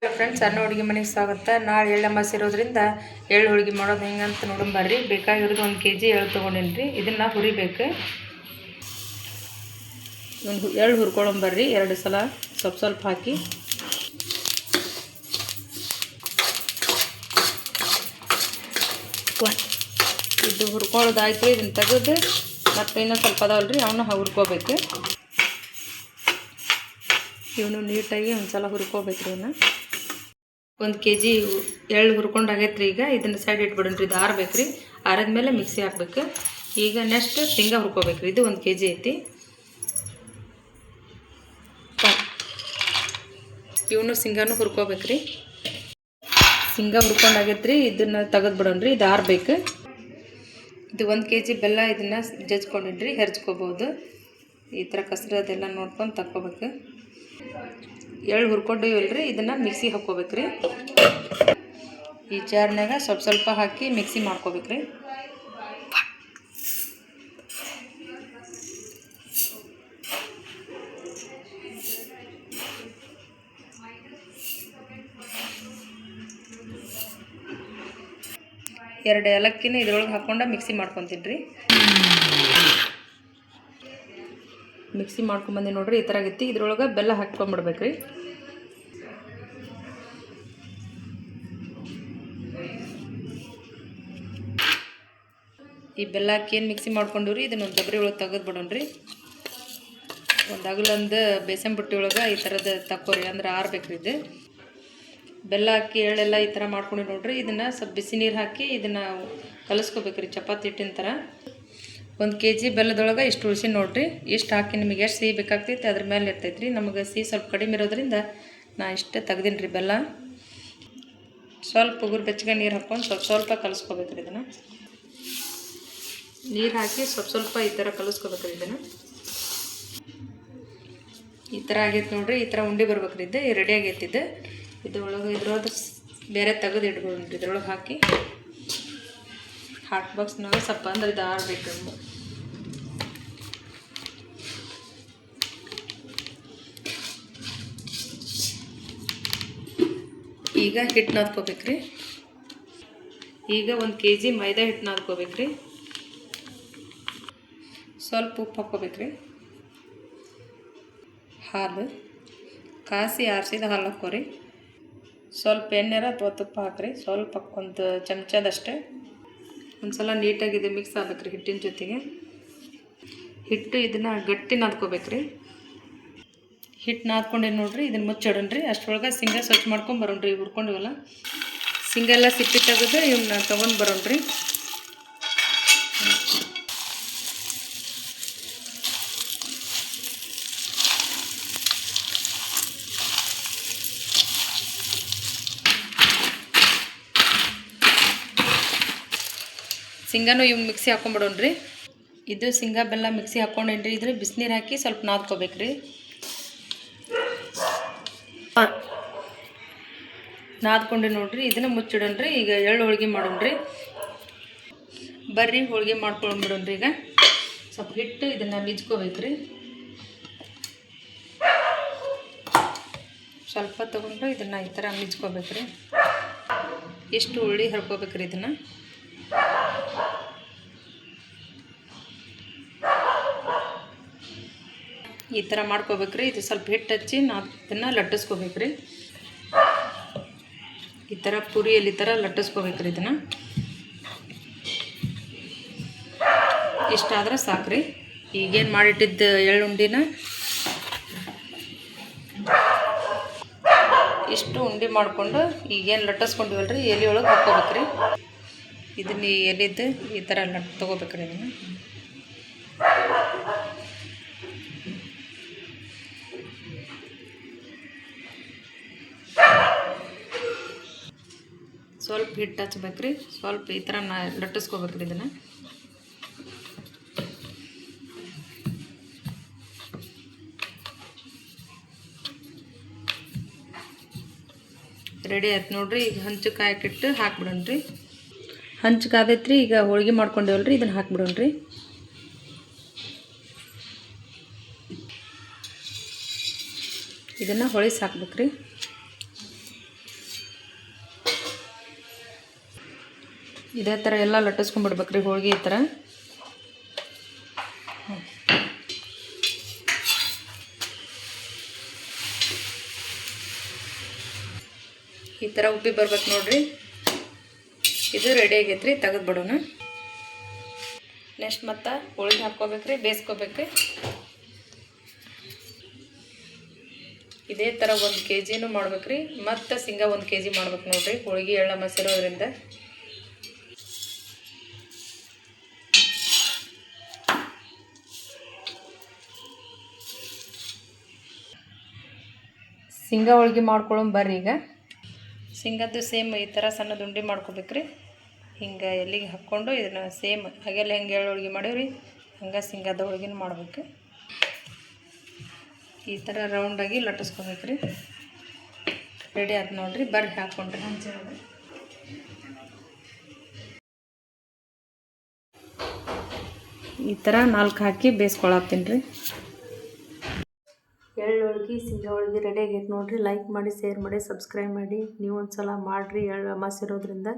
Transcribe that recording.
Friends, ಅನ್ನ ಹೋಳಿಗೆ ಮನೆಗೆ ಸ್ವಾಗತ. ನಾಳೆ ಎಳ್ಳು ಅಮಾವಾಸ್ಯೆ ಇರೋದ್ರಿಂದ ಎಳ್ಳು ಹೋಳಿಗೆ ಮಾಡೋದು ಹೆಂಗಂತ ನೋಡೋಣ ಬರ್ರಿ. ಬೇಕಾಗಿರೋದು 1 kg ಎಳ್ಳು ತೊಗೊಂಡಿನಿ. ಇದನ್ನು ಹುರಿಬೇಕು. ಎಳ್ಳು ಹುರ್ಕೊಳ್ಳೋಂಬರ್ರಿ 2 ಸಲ ಸ್ವಲ್ಪ ಹಾಕಿ. ಇದು ಹುರ್ಕೊಳ್ಳೋದಾಯ್ತು. ಇದನ್ನು ತೆಗೆದು ಮತ್ತು ಇನ್ನೂ ಸ್ವಲ್ಪ ಅದಾವಲ್ರಿ, ಅವನ್ನ ಹುರ್ಕೋಬೇಕು. ಇವನು ನೀಟಾಗಿ ಒಂದು ಸಲ ಹುರ್ಕೋಬೇಕ್ರಿ. ಇವನ್ನ 1 kg ಎಳ್ಳು ಹುರ್ಕೊಂಡಾಗೈತ್ರಿ. ಈಗ ಇದನ್ನು ಸೈಡ್ ಇಟ್ಬಿಡೋಣ್ರಿ. ಇದು ಆರಬೇಕ್ರಿ. ಆರಿದ್ಮೇಲೆ ಮಿಕ್ಸಿ ಹಾಕ್ಬೇಕು. ಈಗ ನೆಕ್ಸ್ಟ್ ಶೇಂಗಾ ಹುರ್ಕೋಬೇಕ್ರಿ. ಇದು 1 kg ಐತಿ. ಇವನು ಶೇಂಗಾನು ಹುರ್ಕೋಬೇಕ್ರಿ. ಶೇಂಗಾ ಹುರ್ಕೊಂಡಾಗೈತ್ರಿ. ಇದನ್ನು ತೆಗೆದ್ಬಿಡೋಣ್ರಿ. ಇದು ಆರಬೇಕು. ಇದು 1 kg ಬೆಲ್ಲ. ಇದನ್ನು ಜಜ್ಕೊಂಡಿನ್ರಿ, ಹೆರ್ಚ್ಕೋಬೋದು. ಈ ಥರ ಕಸರದೆಲ್ಲ ನೋಡ್ಕೊಂಡು ತಕ್ಕೋಬೇಕು. ಎಳ್ಳು ಹುರ್ಕೊಂಡಿವಲ್ರಿ, ಇದನ್ನು ಮಿಕ್ಸಿ ಹಾಕ್ಕೋಬೇಕ್ರಿ. ಈ ಜಾರ್ನಾಗ ಸ್ವಲ್ಪ ಹಾಕಿ ಮಿಕ್ಸಿ ಮಾಡ್ಕೋಬೇಕ್ರಿ. ಎರಡು ಏಲಕ್ಕಿನ ಇದ್ರೊಳಗೆ ಹಾಕ್ಕೊಂಡು ಮಿಕ್ಸಿ ಮಾಡ್ಕೊತೀನಿ ರೀ. ಮಿಕ್ಸಿ ಮಾಡ್ಕೊಂಬಂದು ನೋಡ್ರಿ, ಈ ಥರ ಆಗೈತಿ. ಇದ್ರೊಳಗೆ ಬೆಲ್ಲ ಹಾಕ್ಕೊಂಬಿಡ್ಬೇಕ್ರಿ. ಈ ಬೆಲ್ಲ ಹಾಕಿ ಏನು ಮಿಕ್ಸಿ ಮಾಡ್ಕೊಂಡ್ರಿ, ಇದನ್ನೊಂದು ಡಬ್ರಿ ಒಳಗೆ ತೆಗೆದ್ಬಿಡೋಣ್ರಿ. ಒಂದು ಅಗಲೊಂದು ಬೇಸನ್ ಬುಟ್ಟಿ ಒಳಗೆ ಈ ಥರದ ತಕ್ಕೋರಿ, ಅಂದ್ರೆ ಆರ್ಬೇಕ್ರಿ. ಇದು ಬೆಲ್ಲ ಹಾಕಿ ಎಳ್ಳೆಲ್ಲ ಈ ಥರ ಮಾಡ್ಕೊಂಡು ನೋಡ್ರಿ. ಇದನ್ನು ಸ್ವಲ್ಪ ಬಿಸಿ ನೀರು ಹಾಕಿ ಇದನ್ನು ಕಲಿಸ್ಕೋಬೇಕ್ರಿ, ಚಪಾತಿ ಹಿಟ್ಟಿನ ಥರ. 1 kg ಬೆಲ್ಲದೊಳಗೆ ಇಷ್ಟು ಉಳಿಸಿ ನೋಡ್ರಿ. ಇಷ್ಟು ಹಾಕಿ ನಿಮಗೆ ಎಷ್ಟು ಸಿಹಿ ಬೇಕಾಗ್ತೈತಿ ಅದ್ರ ಮೇಲೆ ಇರ್ತೈತ್ರಿ. ನಮಗೆ ಸಿಹಿ ಸ್ವಲ್ಪ ಕಡಿಮೆ ಇರೋದ್ರಿಂದ ನಾ ಇಷ್ಟೇ ತೆಗ್ದೀನಿ ರೀ ಬೆಲ್ಲ. ಸ್ವಲ್ಪ ಉಗುರು ಬೆಚ್ಚಗೆ ನೀರು ಹಾಕ್ಕೊಂಡು ಸ್ವಲ್ಪ ಕಲಿಸ್ಕೋಬೇಕ್ರಿ. ಇದನ್ನು ನೀರು ಹಾಕಿ ಸ್ವಲ್ಪ ಈ ಥರ ಕಲಿಸ್ಕೋಬೇಕ್ರಿ. ಇದನ್ನು ಈ ಥರ ಆಗೈತೆ ನೋಡ್ರಿ. ಈ ಥರ ಉಂಡೆ ಬರ್ಬೇಕ್ರಿ. ಇದು ರೆಡಿ ಆಗೈತಿದ್ದು. ಇದ್ರೊಳಗೆ ಬೇರೆ ತೆಗೆದು ಇಡ್ಬೋದ್ರಿ. ಇದ್ರೊಳಗೆ ಹಾಕಿ ಹಾಟ್ ಬಾಕ್ಸ್ನಾಗ ಸ್ವಲ್ಪ ಅಂದ್ರೆ ಇದು ಆರಬೇಕು. ಈಗ ಹಿಟ್ಟು ನಾದ್ಕೋಬೇಕ್ರಿ. ಈಗ 1 kg ಮೈದಾ ಹಿಟ್ಟು ನಾದ್ಕೋಬೇಕ್ರಿ. ಸ್ವಲ್ಪ ಉಪ್ಪು ಹಾಕ್ಕೋಬೇಕ್ರಿ. ಹಾಲು ಕಾಸಿ ಆರಿಸಿದ ಹಾಲು ಹಾಕ್ಕೋರಿ. ಸ್ವಲ್ಪ ಎಣ್ಣೆರ ಅಥವಾ ತುಪ್ಪ ಹಾಕ್ರಿ. ಸ್ವಲ್ಪ 1 ಚಮಚದಷ್ಟೇ. ಒಂದು ಸಲ ನೀಟಾಗಿ ಇದು ಮಿಕ್ಸ್ ಆಗ್ಬೇಕ್ರಿ ಹಿಟ್ಟಿನ ಜೊತೆಗೆ. ಹಿಟ್ಟು ಇದನ್ನು ಗಟ್ಟಿ ನಾದ್ಕೋಬೇಕ್ರಿ. ಹಿಟ್ಟು ನಾದ್ಕೊಂಡೇನು ನೋಡ್ರಿ. ಇದನ್ನು ಮುಚ್ಚಿಡೋಣ್ರಿ. ಅಷ್ಟರೊಳಗೆ ಶೇಂಗಾ ಸ್ವಚ್ಛ ಮಾಡ್ಕೊಂಡು ಬರೋಣ್ರಿ. ಹುರ್ಕೊಂಡಿವಲ್ಲ ಶೇಂಗಾ ಎಲ್ಲ ಸಿಪ್ಪಿ ತೆಗೆದು ಇವನ್ನ ತೊಗೊಂಡು ಬರೋಣ್ರಿ. ಶೇಂಗಾನು ಇವ್ ಮಿಕ್ಸಿ ಹಾಕ್ಕೊಂಬಿಡೋಣ್ರಿ. ಇದು ಶೇಂಗಾ ಬೆಲ್ಲ ಮಿಕ್ಸಿ ಹಾಕ್ಕೊಂಡೇನ್ರಿ. ಇದ್ರ ಬಿಸಿನೀರು ಹಾಕಿ ಸ್ವಲ್ಪ ನಾದ್ಕೋಬೇಕ್ರಿ. ನಾದ್ಕೊಂಡೆ ನೋಡ್ರಿ. ಇದನ್ನು ಮುಚ್ಚಿಡೋಣ್ರಿ. ಈಗ ಎಳ್ಳು ಹೋಳಿಗೆ ಮಾಡೋಣ್ರಿ. ಬರ್ರಿ ಹೋಳಿಗೆ ಮಾಡ್ಕೊಂಡ್ಬಿಡೋಣ್ರಿ. ಈಗ ಸ್ವಲ್ಪ ಹಿಟ್ಟು ಇದನ್ನು ಮಿಜ್ಕೋಬೇಕ್ರಿ. ಸ್ವಲ್ಪ ತೊಗೊಂಡು ಇದನ್ನು ಈ ಥರ ಮಿಜ್ಕೋಬೇಕ್ರಿ. ಇಷ್ಟು ಉಳ್ಳಿ ಹರ್ಕೋಬೇಕ್ರಿ. ಇದನ್ನು ಈ ಥರ ಮಾಡ್ಕೋಬೇಕ್ರಿ. ಇದು ಸ್ವಲ್ಪ ಹಿಟ್ಟು ಹಚ್ಚಿ ಇದನ್ನು ಲಟ್ಟಿಸ್ಕೋಬೇಕ್ರಿ. ಈ ಥರ ಪುರಿಯಲ್ಲಿ ಥರ ಲಟ್ಟಿಸ್ಕೋಬೇಕ್ರಿ. ಇದನ್ನು ಇಷ್ಟಾದ್ರೆ ಸಾಕ್ರಿ. ಈಗೇನು ಮಾಡಿಟ್ಟಿದ್ದ ಎಳ್ಳುಂಡಿನ ಇಷ್ಟು ಉಂಡೆ ಮಾಡಿಕೊಂಡು ಈಗೇನು ಲಟ್ಟಿಸ್ಕೊಂಡಿವಲ್ರಿ ಎಲೆ ಒಳಗೆ ಹಾಕ್ಕೋಬೇಕ್ರಿ. ಇದನ್ನ ಎಲೆದು ಈ ಥರ ತೊಗೋಬೇಕ್ರಿ. ಇದನ್ನು ಸ್ವಲ್ಪ ಹಿಟ್ಟು ಹಚ್ಬೇಕ್ರಿ. ಸ್ವಲ್ಪ ಈ ಥರ ಲಟ್ಟಿಸ್ಕೋಬೇಕ್ರಿ. ಇದನ್ನು ರೆಡಿ ಆಯ್ತು ನೋಡ್ರಿ. ಈಗ ಹಂಚು ಕಾಯಕ್ಕಿಟ್ಟು ಹಾಕ್ಬಿಡೋಣ್ರಿ. ಹಂಚು ಕಾದೈತ್ರಿ. ಈಗ ಹೋಳಿಗೆ ಮಾಡ್ಕೊಂಡೇವಲ್ರಿ, ಇದನ್ನು ಹಾಕ್ಬಿಡೋಣ್ರಿ. ಇದನ್ನು ಹೊಳಿಸಿ ಹಾಕ್ಬೇಕ್ರಿ. ಇದೇ ಥರ ಎಲ್ಲ ಲಟ್ಟಿಸ್ಕೊಂಡ್ಬಿಡ್ಬೇಕ್ರಿ ಹೋಳಿಗೆ ಈ ಥರ. ಈ ಥರ ಉಬ್ಬಿ ಬರ್ಬೇಕು ನೋಡ್ರಿ. ಇದು ರೆಡಿ ಆಗೈತ್ರಿ, ತೆಗೆದ್ಬಿಡೋಣ. ನೆಕ್ಸ್ಟ್ ಮತ್ತು ಹೋಳಿಗೆ ಹಾಕ್ಕೋಬೇಕ್ರಿ, ಬೇಯಿಸ್ಕೋಬೇಕ್ರಿ. ಇದೇ ಥರ 1 kg ಮಾಡ್ಬೇಕ್ರಿ. ಮತ್ತು ಶೇಂಗಾ 1 kg ಮಾಡ್ಬೇಕು ನೋಡ್ರಿ. ಹೋಳಿಗೆ ಎಳ್ಳ ಮಸಿರೋದ್ರಿಂದ ಶೇಂಗಾ ಹೋಳಿಗೆ ಮಾಡ್ಕೊಳ್ಳೋಣ ಬರ್ರಿ. ಈಗ ಶೇಂಗಾದ್ದು ಸೇಮ್ ಈ ಥರ ಸಣ್ಣ ಉಂಡೆ ಮಾಡ್ಕೋಬೇಕ್ರಿ. ಹಿಂಗೆ ಎಲ್ಲಿಗೆ ಹಾಕ್ಕೊಂಡು ಇದನ್ನು ಸೇಮ್ ಹಾಗೆಲ್ಲ ಹೆಂಗೆ ಎಳ್ಳು ಹೋಳಿಗೆ ಮಾಡೀವ್ರಿ ಹಂಗೆ ಶೇಂಗಾದ ಹೋಳಿಗೆ ಮಾಡ್ಬೇಕು. ಈ ಥರ ರೌಂಡಾಗಿ ಲಟ್ಟಿಸ್ಕೋಬೇಕ್ರಿ. ರೆಡಿ ಆಯ್ತು ನೋಡ್ರಿ, ಬರ್ರಿ ಹಾಕ್ಕೊಂಡ್ರಿ. ಈ ಥರ 4 ಹಾಕಿ ಬೇಯಿಸ್ಕೊಳತ್ತೀನಿ ರೀ. ಎಳ್ಳು ಹೋಳಿಗೆ ಶೇಂಗಾ ಹೋಳಿಗೆ ರೆಡಿ ಆಗೈತೆ ನೋಡ್ರಿ. ಲೈಕ್ ಮಾಡಿ, ಶೇರ್ ಮಾಡಿ, ಸಬ್ಸ್ಕ್ರೈಬ್ ಮಾಡಿ. ನೀವು ಒಂದು ಸಲ ಮಾಡಿರಿ, ಎಳ್ಳು ಅಮಾವಾಸ್ಯೆ ಇರೋದ್ರಿಂದ.